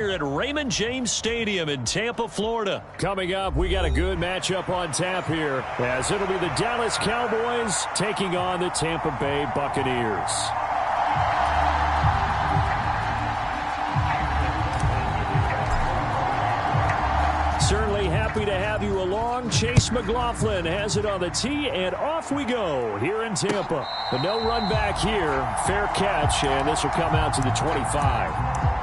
Here at Raymond James Stadium in Tampa, Florida. Coming up, we got a good matchup on tap here, as it'll be the Dallas Cowboys taking on the Tampa Bay Buccaneers. Certainly happy to have you along. Chase McLaughlin has it on the tee, and off we go here in Tampa. But no run back here. Fair catch, and this will come out to the 25.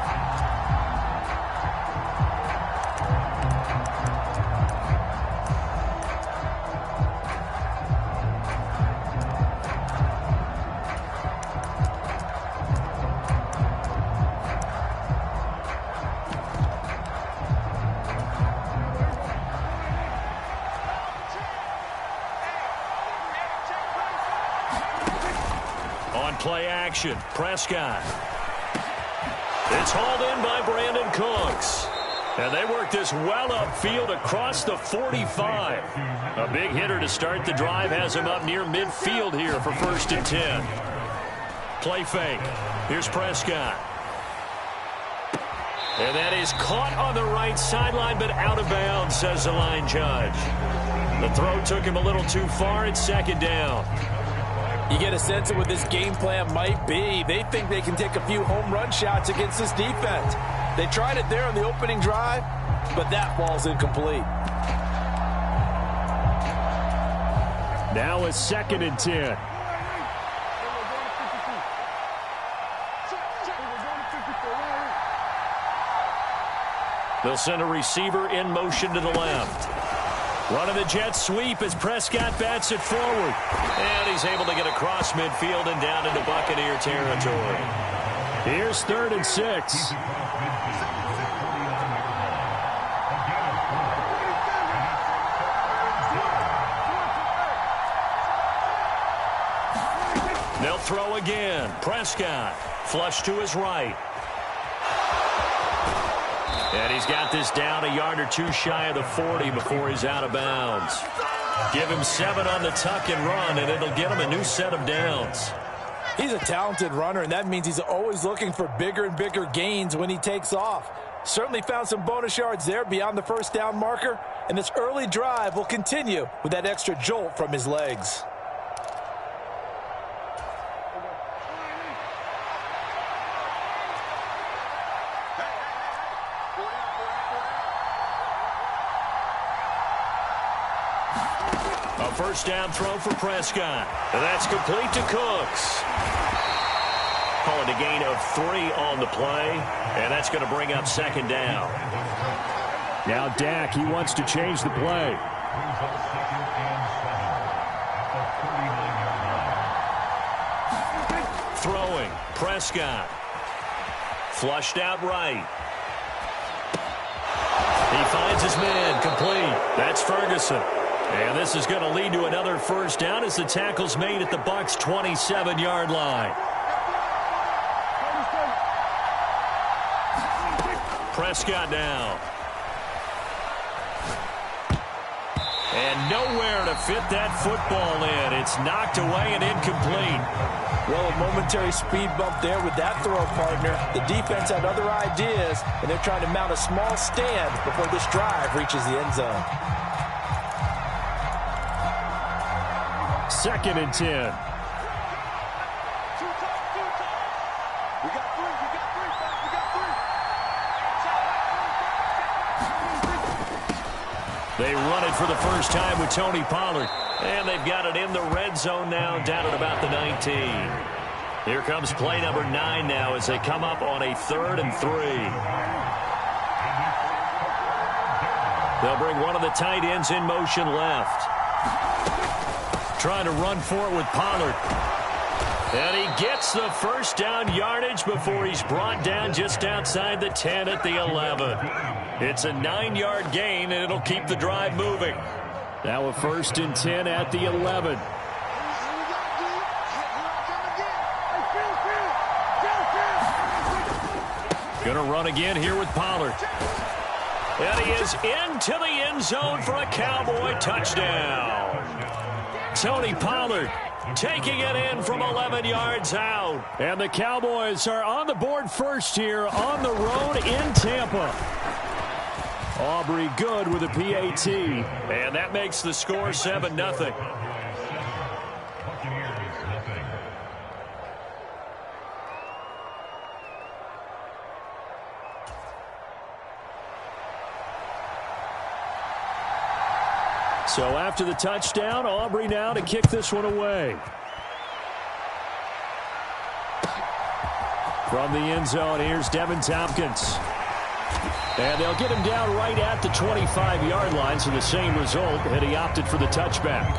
Play action. Prescott. It's hauled in by Brandon Cooks. And they work this well upfield across the 45. A big hitter to start the drive has him up near midfield here for 1st and 10. Play fake. Here's Prescott. And that is caught on the right sideline, but out of bounds, says the line judge. The throw took him a little too far. It's 2nd down. You get a sense of what this game plan might be. They think they can take a few home run shots against this defense. They tried it there on the opening drive, but that ball's incomplete. Now a 2nd and 10. They'll send a receiver in motion to the left. Running the jet sweep as Prescott bats it forward. And he's able to get across midfield and down into Buccaneer territory. Here's 3rd and 6. They'll throw again. Prescott flush to his right. And he's got this down a yard or two shy of the 40 before he's out of bounds. Give him 7 on the tuck and run, and it'll get him a new set of downs. He's a talented runner, and that means he's always looking for bigger and bigger gains when he takes off. Certainly found some bonus yards there beyond the 1st down marker, and this early drive will continue with that extra jolt from his legs. A 1st down throw for Prescott. And that's complete to Cooks. Calling a gain of 3 on the play. And that's going to bring up 2nd down. Now Dak, he wants to change the play. Throwing. Prescott. Flushed out right. He finds his man. Complete. That's Ferguson. And this is going to lead to another 1st down as the tackle's made at the Bucs' 27-yard line. Prescott down. And nowhere to fit that football in. It's knocked away and incomplete. Well, a momentary speed bump there with that throw, partner. The defense had other ideas, and they're trying to mount a small stand before this drive reaches the end zone. 2nd and 10. They run it for the 1st time with Tony Pollard. And they've got it in the red zone now, down at about the 19. Here comes play number 9 now as they come up on a 3rd and 3. They'll bring one of the tight ends in motion left. Trying to run for it with Pollard. And he gets the 1st down yardage before he's brought down just outside the 10 at the 11. It's a 9-yard gain, and it'll keep the drive moving. Now a 1st and 10 at the 11. Gonna run again here with Pollard. And he is into the end zone for a Cowboy touchdown. Tony Pollard taking it in from 11 yards out. And the Cowboys are on the board first here on the road in Tampa. Aubrey good with a PAT. And that makes the score 7-0. So after the touchdown, Aubrey now to kick this one away. From the end zone, here's Devin Tompkins. And they'll get him down right at the 25-yard line, so the same result, and he opted for the touchback.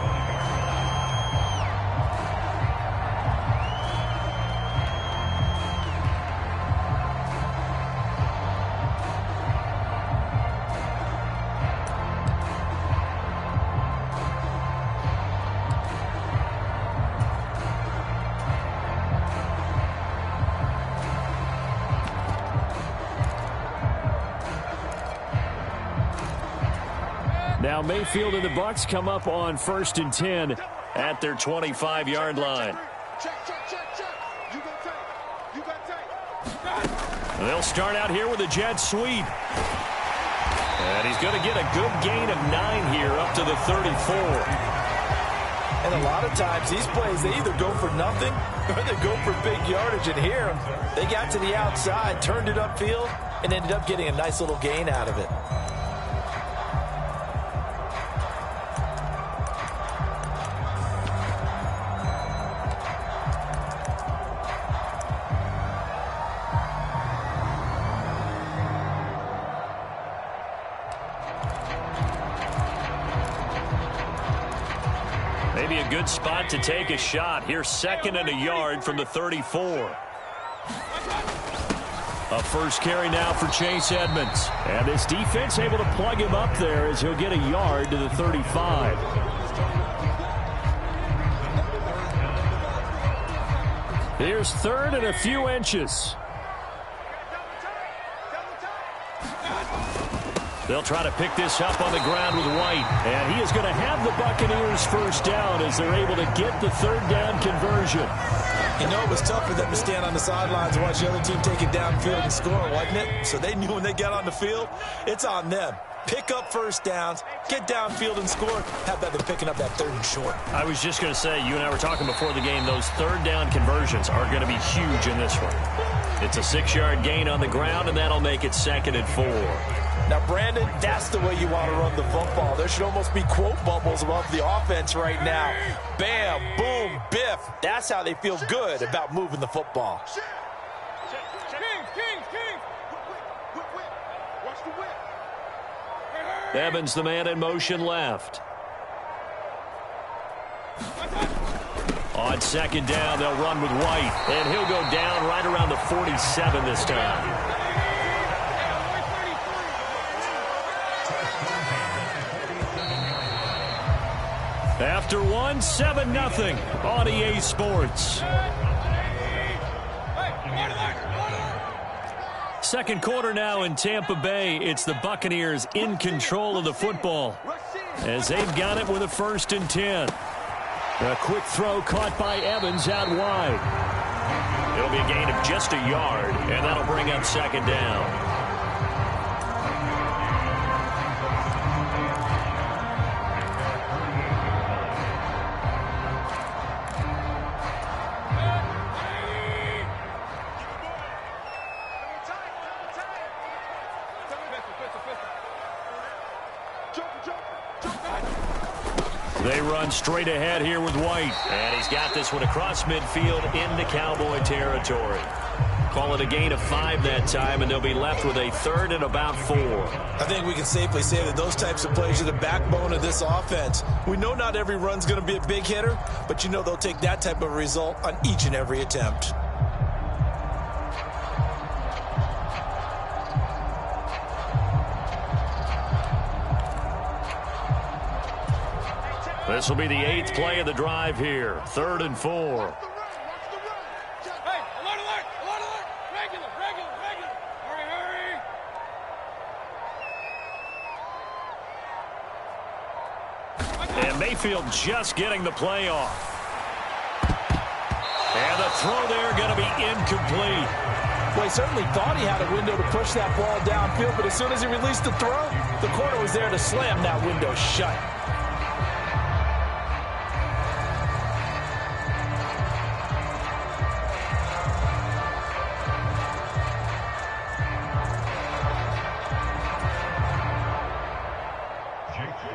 Now Mayfield and the Bucs come up on 1st and 10 at their 25-yard line. They'll start out here with a jet sweep. And he's going to get a good gain of 9 here up to the 34. And a lot of times these plays, they either go for nothing or they go for big yardage. And here, they got to the outside, turned it upfield, and ended up getting a nice little gain out of it. Maybe a good spot to take a shot. Here's 2nd and a yard from the 34. A first carry now for Chase Edmonds. And this defense able to plug him up there as he'll get a yard to the 35. Here's 3rd and a few inches. They'll try to pick this up on the ground with White. And he is going to have the Buccaneers first down as they're able to get the 3rd down conversion. You know, it was tough for them to stand on the sidelines and watch the other team take it downfield and score, wasn't it? So they knew when they got on the field, it's on them. Pick up first downs, get downfield and score. How about them picking up that 3rd and short? I was just going to say, you and I were talking before the game, those 3rd down conversions are going to be huge in this one. It's a 6-yard gain on the ground, and that'll make it 2nd and 4. Now, Brandon, that's the way you want to run the football. There should almost be quote bubbles above the offense right now. Bam, boom, biff. That's how they feel good about moving the football. Evans, the man in motion left. On 2nd down, they'll run with White. And he'll go down right around the 47 this time. After 7-0 on EA Sports. Second quarter now in Tampa Bay. It's the Buccaneers in control of the football as they've got it with a 1st and 10. A quick throw caught by Evans out wide. It'll be a gain of just a yard, and that'll bring up 2nd down. They run straight ahead here with White. And he's got this one across midfield into Cowboy territory. Call it a gain of 5 that time, and they'll be left with a 3rd and about 4. I think we can safely say that those types of plays are the backbone of this offense. We know not every run's going to be a big hitter, but you know they'll take that type of result on each and every attempt. This will be the 8th play of the drive here. 3rd and 4. And Mayfield just getting the play off. throw there going to be incomplete. Well, he certainly thought he had a window to push that ball downfield, but as soon as he released the throw, the corner was there to slam that window shut.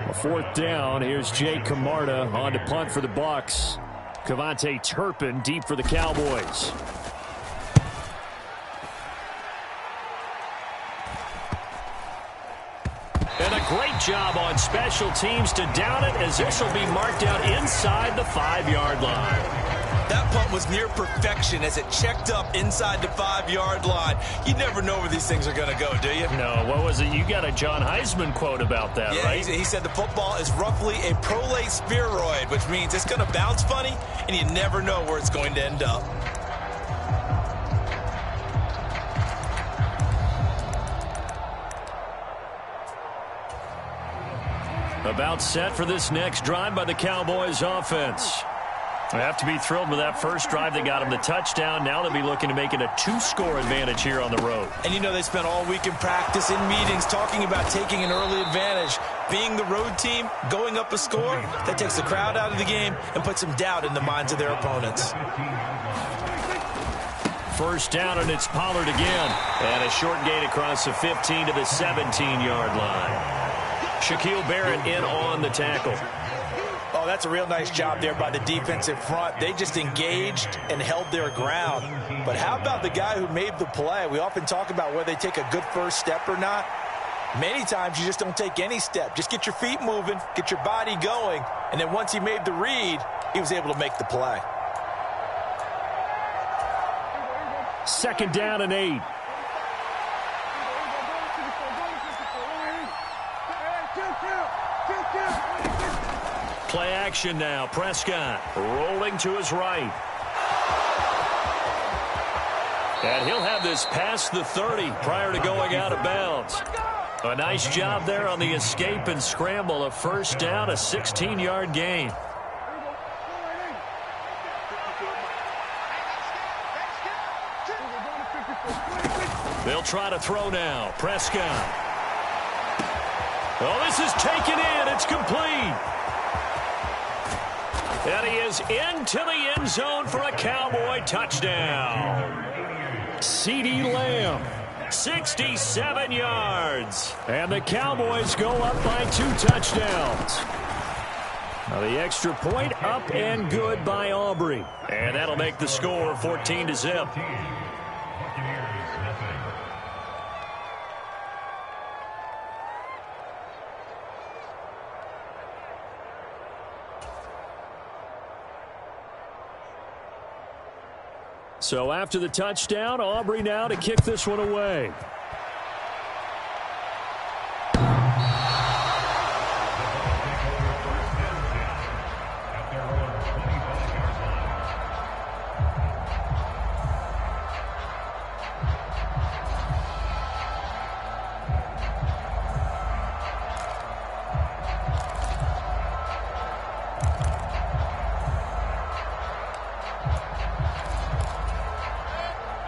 A fourth down. Here's Jake Camarda on to punt for the Bucs. Cavante Turpin deep for the Cowboys. And a great job on special teams to down it, as this will be marked out inside the 5-yard line. That punt was near perfection as it checked up inside the 5-yard line. You never know where these things are going to go, do you? No, what was it? You got a John Heisman quote about that, right? He said the football is roughly a prolate spheroid, which means it's going to bounce funny, and you never know where it's going to end up. About set for this next drive by the Cowboys offense. They have to be thrilled with that first drive that got them the touchdown. Now they'll be looking to make it a 2-score advantage here on the road. And you know they spent all week in practice, in meetings, talking about taking an early advantage. Being the road team, going up a score, that takes the crowd out of the game and puts some doubt in the minds of their opponents. First down, and it's Pollard again. And a short gain across the 15 to the 17-yard line. Shaquille Barrett in on the tackle. Oh, that's a real nice job there by the defensive front. They just engaged and held their ground. But how about the guy who made the play? We often talk about whether they take a good first step or not. Many times you just don't take any step. Just get your feet moving, get your body going, and then once he made the read, he was able to make the play. Second down and 8. Play action now. Prescott rolling to his right. And he'll have this past the 30 prior to going out of bounds. A nice job there on the escape and scramble. A first down, a 16-yard gain. They'll try to throw now. Prescott. Oh, this is taken in. It's complete. And he is into the end zone for a Cowboy touchdown. CeeDee Lamb. 67 yards. And the Cowboys go up by 2 touchdowns. Now the extra point up and good by Aubrey. And that'll make the score 14-0. So after the touchdown, Aubrey now to kick this one away.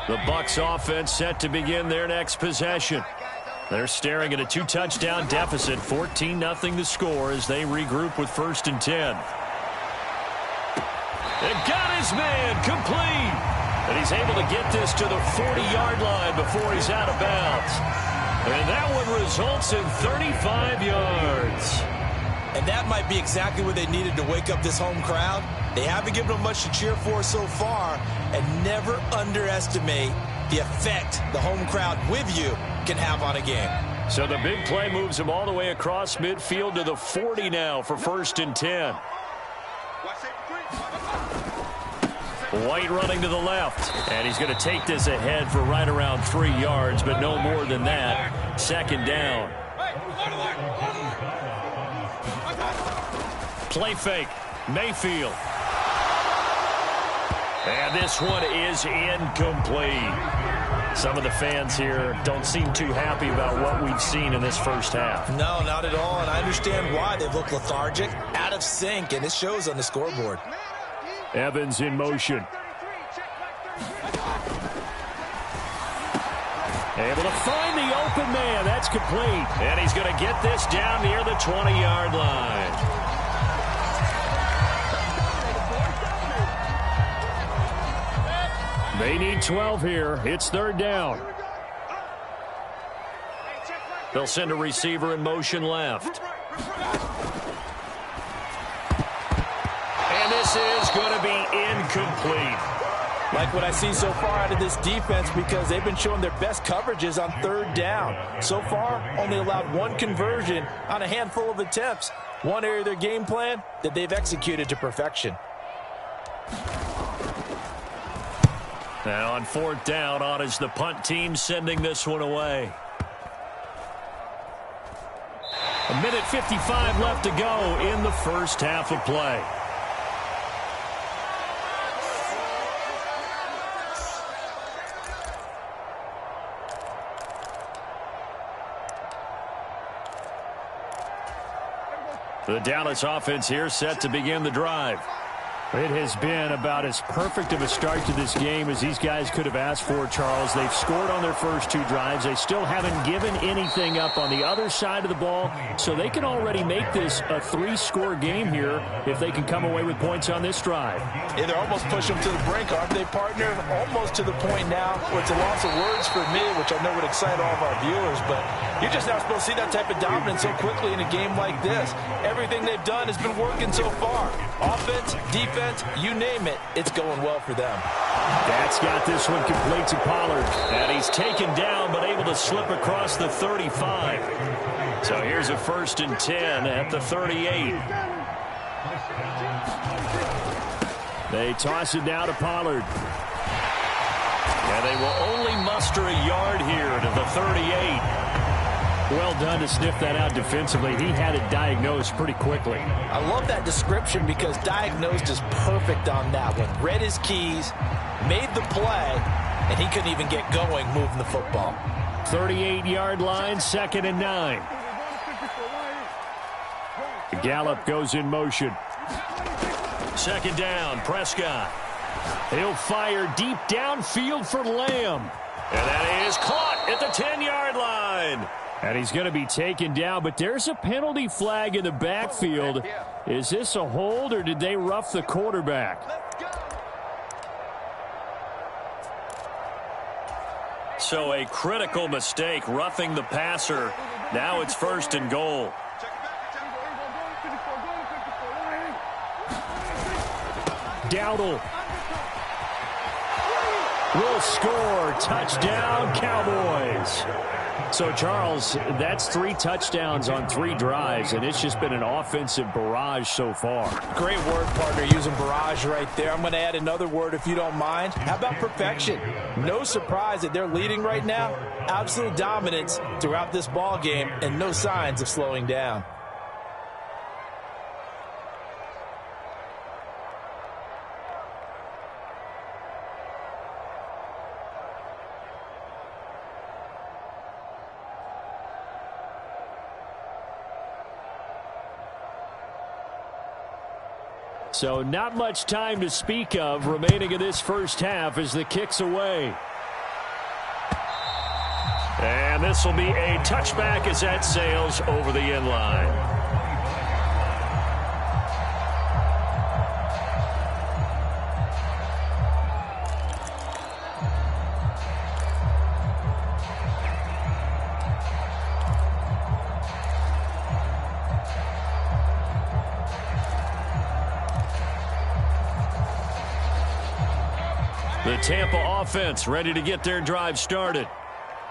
The Bucs offense set to begin their next possession. They're staring at a 2-touchdown deficit, 14-0 to score as they regroup with 1st and 10. They got his man complete. And he's able to get this to the 40-yard line before he's out of bounds. And that one results in 35 yards. And that might be exactly what they needed to wake up this home crowd. They haven't given them much to cheer for so far, and never underestimate the effect the home crowd with you can have on a game. So the big play moves him all the way across midfield to the 40 now for 1st and 10. White running to the left, and he's going to take this ahead for right around 3 yards, but no more than that. 2nd down. Play fake. Mayfield. And this one is incomplete. Some of the fans here don't seem too happy about what we've seen in this first half. No, not at all, and I understand why. They've looked lethargic, out of sync, and it shows on the scoreboard. Evans in motion. Able to find the open man. That's complete. And he's going to get this down near the 20-yard line. They need 12 here. It's third down. They'll send a receiver in motion left. And this is going to be incomplete. Like what I see so far out of this defense, because they've been showing their best coverages on third down. So far, only allowed one conversion on a handful of attempts. One area of their game plan that they've executed to perfection. Now on fourth down, on is the punt team sending this one away. 1:55 left to go in the first half of play. The Dallas offense here set to begin the drive. It has been about as perfect of a start to this game as these guys could have asked for, Charles. They've scored on their first two drives. They still haven't given anything up on the other side of the ball, so they can already make this a three-score game here if they can come away with points on this drive. Yeah, they're almost pushing them to the brink, aren't they, partner? Almost to the point now where it's a loss of words for me, which I know would excite all of our viewers, but you're just not supposed to see that type of dominance so quickly in a game like this. Everything they've done has been working so far. Offense, defense, you name it, it's going well for them. That's got this one complete to Pollard. And he's taken down but able to slip across the 35. So here's a 1st and 10 at the 38. They toss it down to Pollard. And they will only muster a yard here to the 38. Well done to sniff that out defensively. He had it diagnosed pretty quickly. I love that description because diagnosed is perfect on that one. Read his keys, made the play, and he couldn't even get going moving the football. 38-yard line, 2nd and 9. Gallup goes in motion. 2nd down, Prescott. He'll fire deep downfield for Lamb. And that is caught at the 10-yard line. And he's going to be taken down, but there's a penalty flag in the backfield. Is this a hold, or did they rough the quarterback? So a critical mistake, roughing the passer. Now it's 1st and goal. Dowdle will score. Touchdown, Cowboys. So, Charles, that's 3 touchdowns on 3 drives, and it's just been an offensive barrage so far. Great word, partner, using barrage right there. I'm going to add another word if you don't mind. How about perfection? No surprise that they're leading right now. Absolute dominance throughout this ball game and no signs of slowing down. So not much time to speak of remaining in this first half as the kick's away. And this will be a touchback as that sails over the end line. The Tampa offense ready to get their drive started.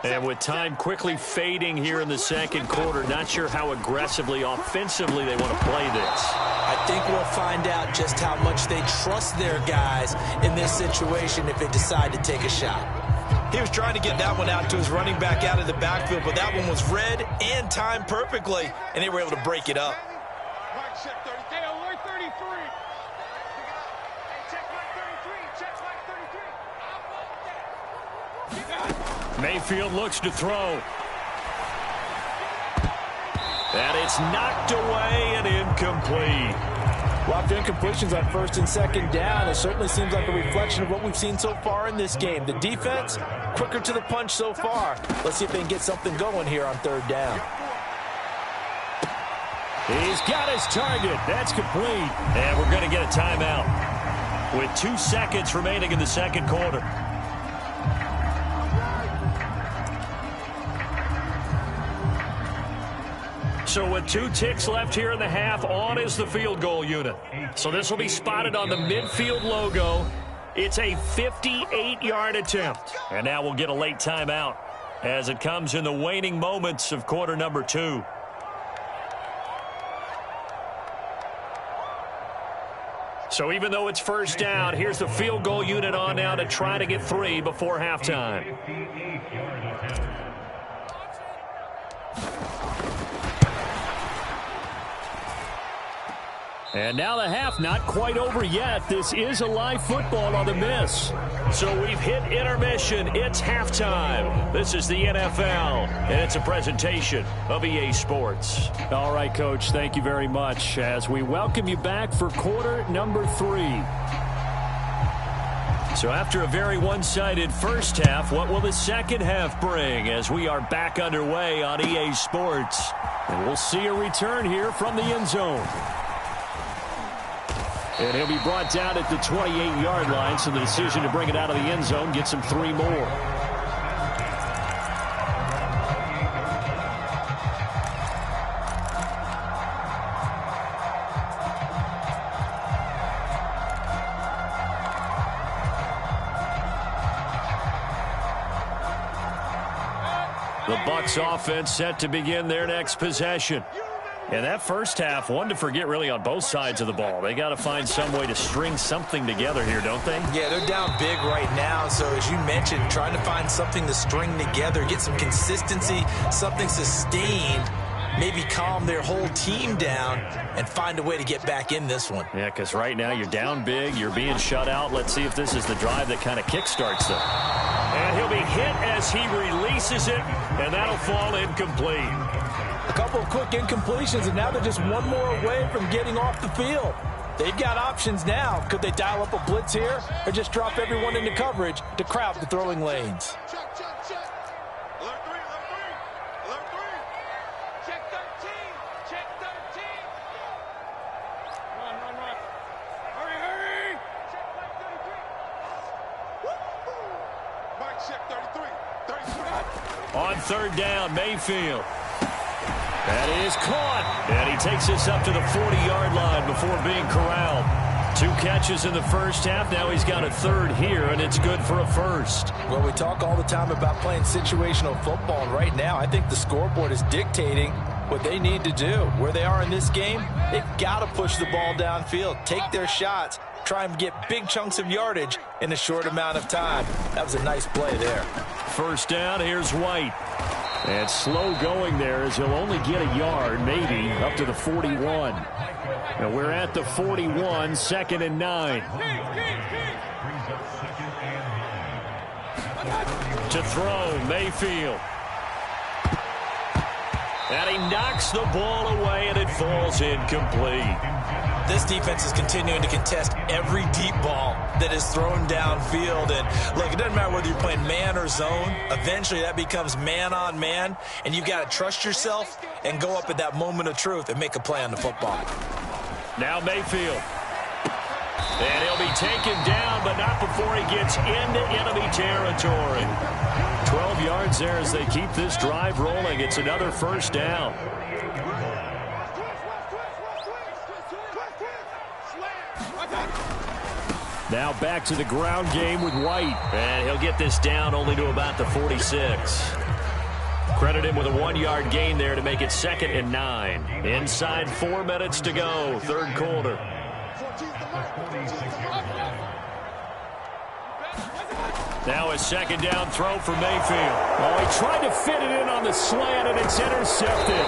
And with time quickly fading here in the second quarter, not sure how aggressively, offensively they want to play this. I think we'll find out just how much they trust their guys in this situation if they decide to take a shot. He was trying to get that one out to his running back out of the backfield, but that one was read and timed perfectly, and they were able to break it up. Mayfield looks to throw. And it's knocked away and incomplete. Lots of incompletions on first and second down. It certainly seems like a reflection of what we've seen so far in this game. The defense, quicker to the punch so far. Let's see if they can get something going here on third down. He's got his target. That's complete. And we're going to get a timeout with 2 seconds remaining in the second quarter. So with 2 ticks left here in the half, on is the field goal unit. So this will be spotted on the midfield logo. It's a 58-yard attempt. And now we'll get a late timeout as it comes in the waning moments of quarter number 2. So even though it's first down, here's the field goal unit on now to try to get 3 before halftime. And now the half not quite over yet. This is a live football on the miss. So we've hit intermission. It's halftime. This is the NFL, and it's a presentation of EA Sports. All right, Coach, thank you very much as we welcome you back for quarter number 3. So after a very one-sided first half, what will the second half bring as we are back underway on EA Sports? And we'll see a return here from the end zone. And he'll be brought down at the 28-yard line, so the decision to bring it out of the end zone gets him 3 more. The Bucs offense set to begin their next possession. And that first half, one to forget really on both sides of the ball. They got to find some way to string something together here, don't they? Yeah, they're down big right now. So as you mentioned, trying to find something to string together, get some consistency, something sustained, maybe calm their whole team down and find a way to get back in this one. Yeah, because right now you're down big, you're being shut out. Let's see if this is the drive that kind of kickstarts them. And he'll be hit as he releases it, and that'll fall incomplete. A couple of quick incompletions, and now they're just one more away from getting off the field. They've got options now. Could they dial up a blitz here or just drop everyone into coverage to crowd the throwing lanes? On third down, Mayfield. That is caught. And he takes this up to the 40-yard line before being corralled. 2 catches in the first half. Now he's got a third here, and it's good for a first. Well, we talk all the time about playing situational football, and right now I think the scoreboard is dictating what they need to do. Where they are in this game, they've got to push the ball downfield, take their shots, try and get big chunks of yardage in a short amount of time. That was a nice play there. First down, here's White. And slow going there as he'll only get a yard, maybe, up to the 41. And we're at the 41, 2nd and 9. To throw, Mayfield. And he knocks the ball away, and it falls incomplete. This defense is continuing to contest every deep ball that is thrown downfield. And, look, it doesn't matter whether you're playing man or zone. Eventually, that becomes man-on-man, and you've got to trust yourself and go up at that moment of truth and make a play on the football. Now Mayfield. And he'll be taken down, but not before he gets into enemy territory. 12 yards there as they keep this drive rolling. It's another first down. Now back to the ground game with White. And he'll get this down only to about the 46. Credit him with a 1-yard gain there to make it 2nd and 9. Inside 4 minutes to go, third quarter. Now a second down throw for Mayfield. Oh, he tried to fit it in on the slant, and it's intercepted.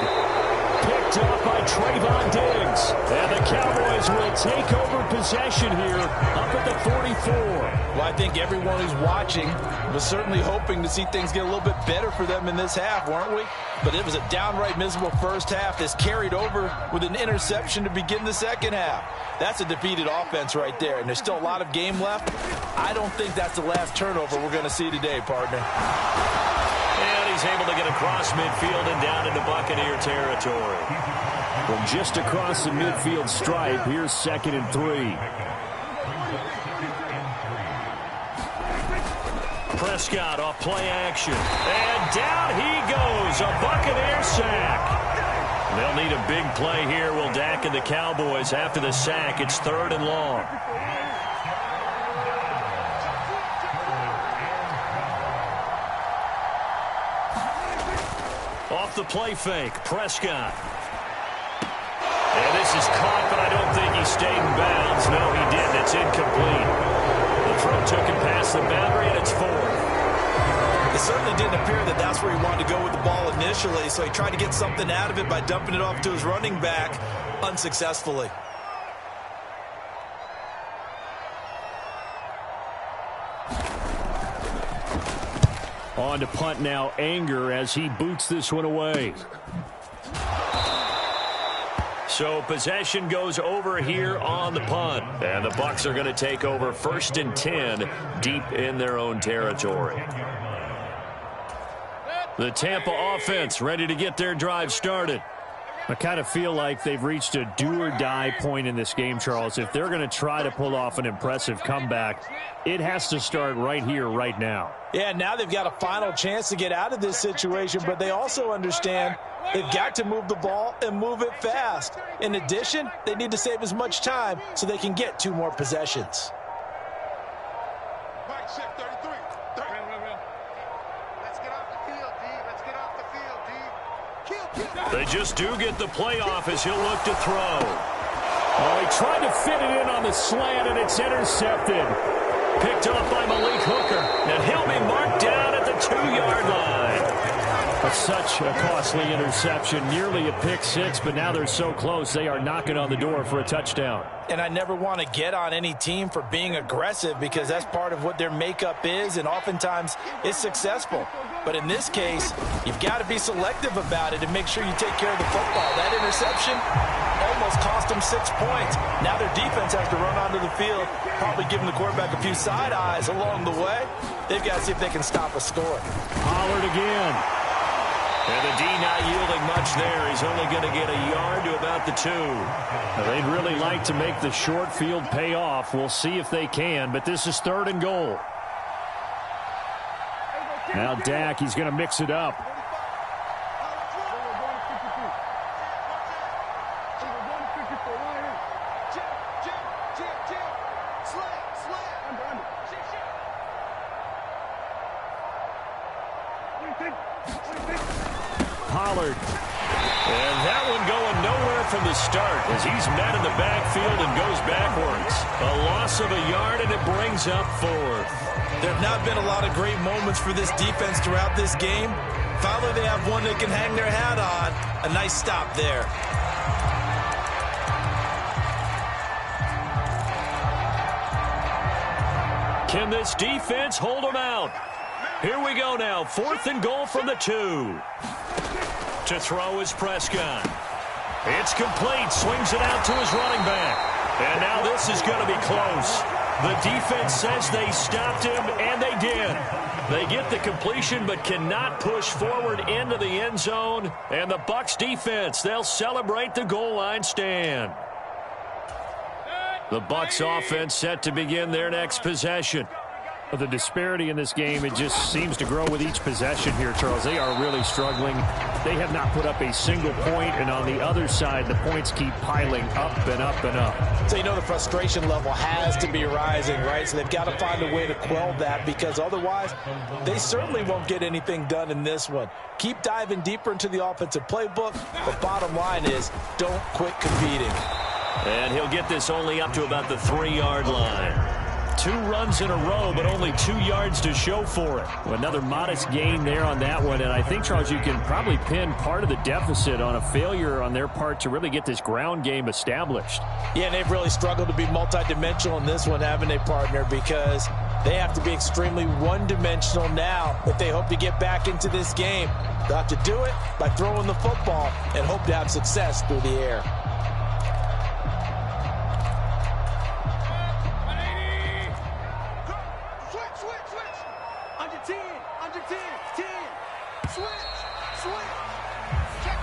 Picked picked off by Trayvon Diggs. And the Cowboys will take over possession here up at the 44. Well, I think everyone who's watching was certainly hoping to see things get a little bit better for them in this half, weren't we? But it was a downright miserable first half that's carried over with an interception to begin the second half. That's a defeated offense right there, and there's still a lot of game left. I don't think that's the last turnover we're going to see today, partner. And he's able to get across midfield and down into Buccaneer territory. From just across the midfield stripe, here's 2nd and 3. Prescott off play action. And down he goes. A Buccaneer sack. They'll need a big play here, will Dak and the Cowboys. After the sack, it's 3rd and long. Off the play fake, Prescott. And this is caught, but I don't think he stayed in bounds. No, he didn't. It's incomplete. The throw took him past the boundary, and it's 4th. It certainly didn't appear that that's where he wanted to go with the ball initially, so he tried to get something out of it by dumping it off to his running back unsuccessfully. On to punt now, Anger, as he boots this one away. So possession goes over here on the punt. And the Bucs are going to take over 1st and 10 deep in their own territory. The Tampa offense ready to get their drive started. I kind of feel like they've reached a do-or-die point in this game, Charles. If they're going to try to pull off an impressive comeback, it has to start right here, right now. Yeah, now they've got a final chance to get out of this situation, but they also understand they've got to move the ball and move it fast. In addition, they need to save as much time so they can get 2 more possessions. They just do get the play off as he'll look to throw. Oh, he tried to fit it in on the slant, and it's intercepted. Picked off by Malik Hooker, and he'll be marked down at the 2-yard line. Such a costly interception, nearly a pick six, but now they're so close they are knocking on the door for a touchdown. And I never want to get on any team for being aggressive because that's part of what their makeup is, and oftentimes it's successful. But in this case, you've got to be selective about it and make sure you take care of the football. That interception almost cost them 6 points. Now their defense has to run onto the field, probably giving the quarterback a few side eyes along the way. They've got to see if they can stop a score. Pollard again. And the D not yielding much there. He's only going to get a yard to about the 2. Now, they'd really like to make the short field pay off. We'll see if they can, but this is 3rd and goal. Now Dak, he's going to mix it up. Pollard. And that one going nowhere from the start as he's met in the backfield and goes backwards. A loss of a yard, and it brings up 4th. There have not been a lot of great moments for this defense throughout this game. Finally, they have one they can hang their hat on. A nice stop there. Can this defense hold them out? Here we go now. 4th and goal from the 2. To throw is Prescott. It's complete. Swings it out to his running back. And now this is going to be close. The defense says they stopped him, and they did. They get the completion but cannot push forward into the end zone. And the Bucs defense, they'll celebrate the goal line stand. The Bucs offense set to begin their next possession. The disparity in this game, it just seems to grow with each possession here, Charles. They are really struggling. They have not put up a single point, and on the other side, the points keep piling up and up and up. So you know the frustration level has to be rising, right? So they've got to find a way to quell that because otherwise they certainly won't get anything done in this one. Keep diving deeper into the offensive playbook, but bottom line is don't quit competing. And he'll get this only up to about the 3-yard line. 2 runs in a row, but only 2 yards to show for it. Another modest gain there on that one, and I think, Charles, you can probably pin part of the deficit on a failure on their part to really get this ground game established. Yeah, and they've really struggled to be multidimensional in this one, haven't they, partner? Because they have to be extremely one-dimensional now if they hope to get back into this game. They'll have to do it by throwing the football and hope to have success through the air.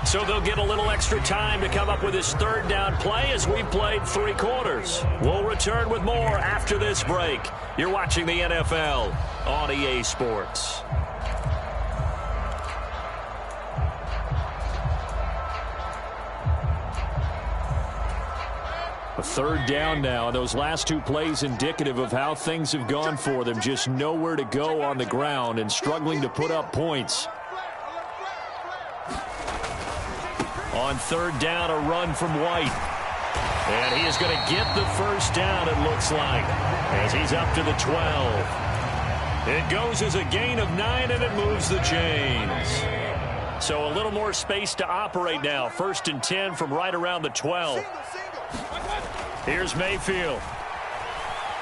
So they'll get a little extra time to come up with his 3rd down play as we've played 3 quarters. We'll return with more after this break. You're watching the NFL on EA Sports. A 3rd down now. Those last 2 plays indicative of how things have gone for them. Just nowhere to go on the ground and struggling to put up points. On 3rd down, a run from White. And he is going to get the 1st down, it looks like, as he's up to the 12. It goes as a gain of 9, and it moves the chains. So a little more space to operate now. 1st and 10 from right around the 12. Here's Mayfield.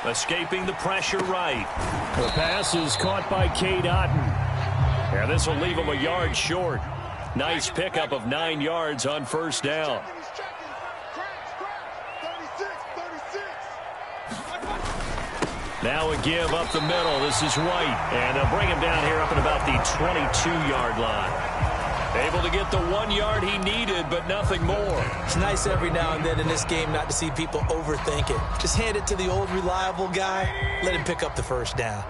Escaping the pressure right. The pass is caught by Cade Otton. And this will leave him a yard short. Nice pickup of 9 yards on 1st down. Now a give up the middle. This is White. And they'll bring him down here up at about the 22-yard line. Able to get the 1 yard he needed, but nothing more. It's nice every now and then in this game not to see people overthink it. Just hand it to the old reliable guy. Let him pick up the 1st down.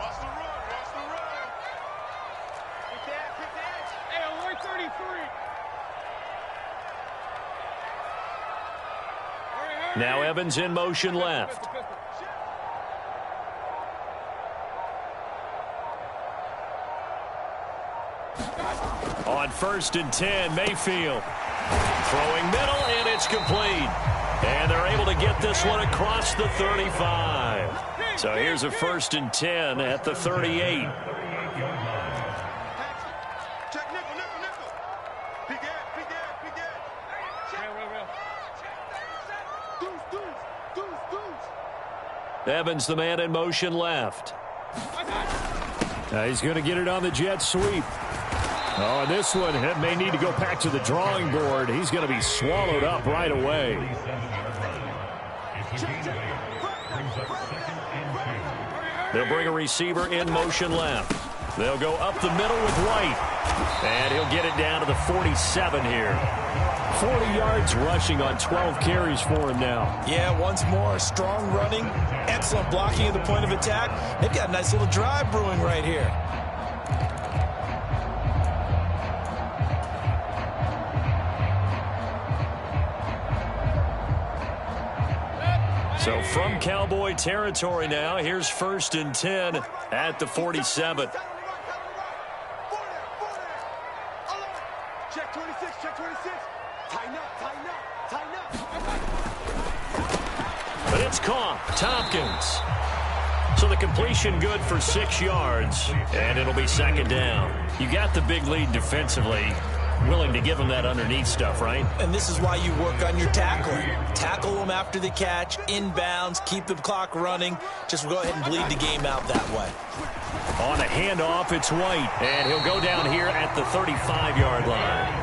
Now Evans in motion left. On 1st and 10, Mayfield. Throwing middle, and it's complete. And they're able to get this one across the 35. So here's a 1st and 10 at the 38. Evans, the man in motion left. He's going to get it on the jet sweep. Oh, and this one may need to go back to the drawing board. He's going to be swallowed up right away. They'll bring a receiver in motion left. They'll go up the middle with White. And he'll get it down to the 47 here. 40 yards rushing on 12 carries for him now. Yeah, once more, strong running, excellent blocking at the point of attack. They've got a nice little drive brewing right here. So from Cowboy territory now, here's 1st and 10 at the 47. Check 26, check 26. Tighten up, tighten up, tighten up. But it's caught. Tompkins. So the completion good for 6 yards, and it'll be 2nd down. You got the big lead defensively. Willing to give them that underneath stuff, right? And this is why you work on your tackling. Tackle them after the catch, inbounds, keep the clock running. Just go ahead and bleed the game out that way. On a handoff, it's White, and he'll go down here at the 35-yard line.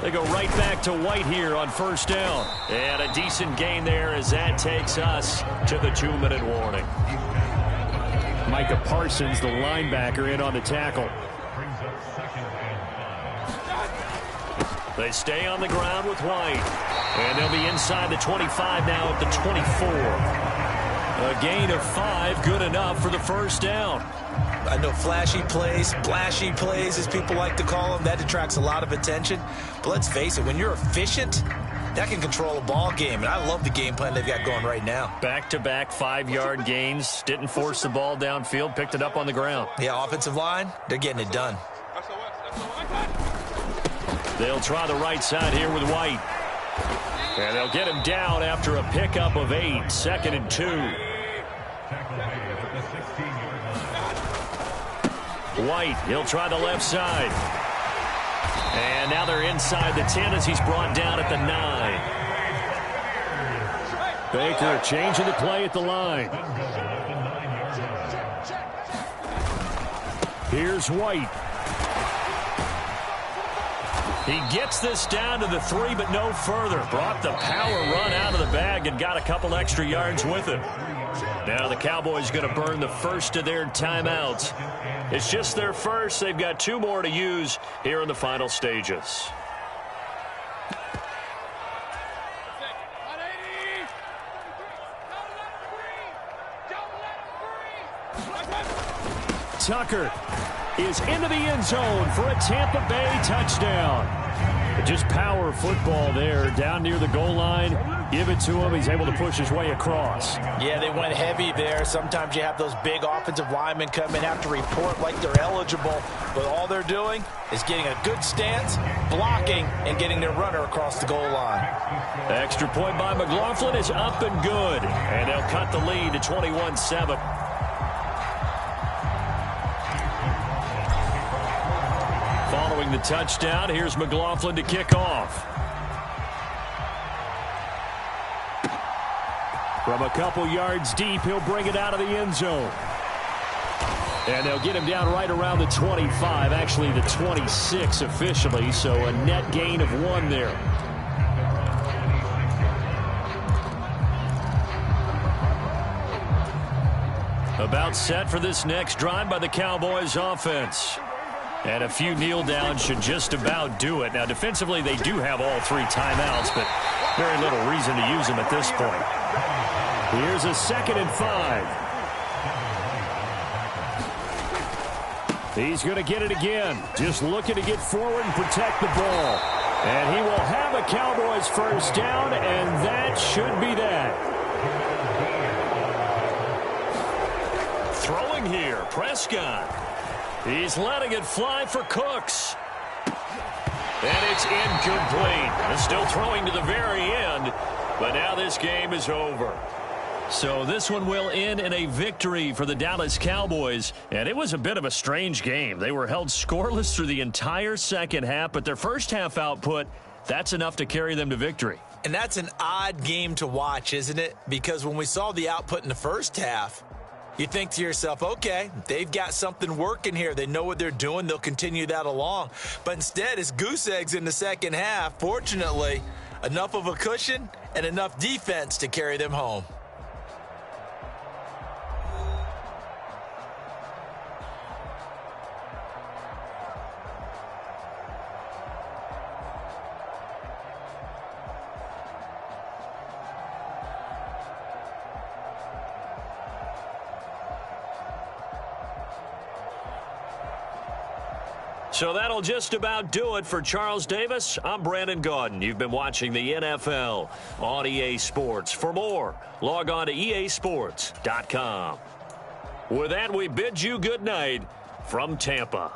They go right back to White here on 1st down. And a decent gain there as that takes us to the 2-minute warning. Micah Parsons, the linebacker, in on the tackle. They stay on the ground with White. And they'll be inside the 25 now at the 24. A gain of 5, good enough for the 1st down. I know flashy plays, splashy plays, as people like to call them, that attracts a lot of attention. But let's face it, when you're efficient, that can control a ball game. And I love the game plan they've got going right now. Back-to-back 5-yard gains. Didn't force the ball downfield. Picked it up on the ground. Yeah, offensive line, they're getting it done. They'll try the right side here with White. And they'll get him down after a pickup of 8, 2nd and 2. White, he'll try the left side. And now they're inside the 10 as he's brought down at the 9. Baker changing the play at the line. Here's White. He gets this down to the 3, but no further. Brought the power run out of the bag and got a couple extra yards with it. Now the Cowboys going to burn the first of their timeouts. It's just their first. They've got 2 more to use here in the final stages. Tucker is into the end zone for a Tampa Bay touchdown. Just power football there down near the goal line. Give it to him. He's able to push his way across. Yeah, they went heavy there. Sometimes you have those big offensive linemen come in, have to report like they're eligible. But all they're doing is getting a good stance, blocking, and getting their runner across the goal line. Extra point by McLaughlin is up and good. And they'll cut the lead to 21-7. Following the touchdown, here's McLaughlin to kick off. From a couple yards deep, he'll bring it out of the end zone. And they'll get him down right around the 25, actually the 26 officially, so a net gain of 1 there. About set for this next drive by the Cowboys offense. And a few kneel downs should just about do it. Now, defensively, they do have all 3 timeouts, but very little reason to use them at this point. Here's a 2nd and 5. He's going to get it again. Just looking to get forward and protect the ball. And he will have a Cowboys first down, and that should be that. Throwing here, Prescott. He's letting it fly for Cooks. And it's incomplete. Still throwing to the very end, but now this game is over. So this one will end in a victory for the Dallas Cowboys. And it was a bit of a strange game. They were held scoreless through the entire second half, but their first half output, that's enough to carry them to victory. And that's an odd game to watch, isn't it? Because when we saw the output in the first half, you think to yourself, okay, they've got something working here. They know what they're doing. They'll continue that along. But instead, it's goose eggs in the second half. Fortunately, enough of a cushion and enough defense to carry them home. So that'll just about do it for Charles Davis. I'm Brandon Gaudin. You've been watching the NFL on EA Sports. For more, log on to easports.com. With that, we bid you good night from Tampa.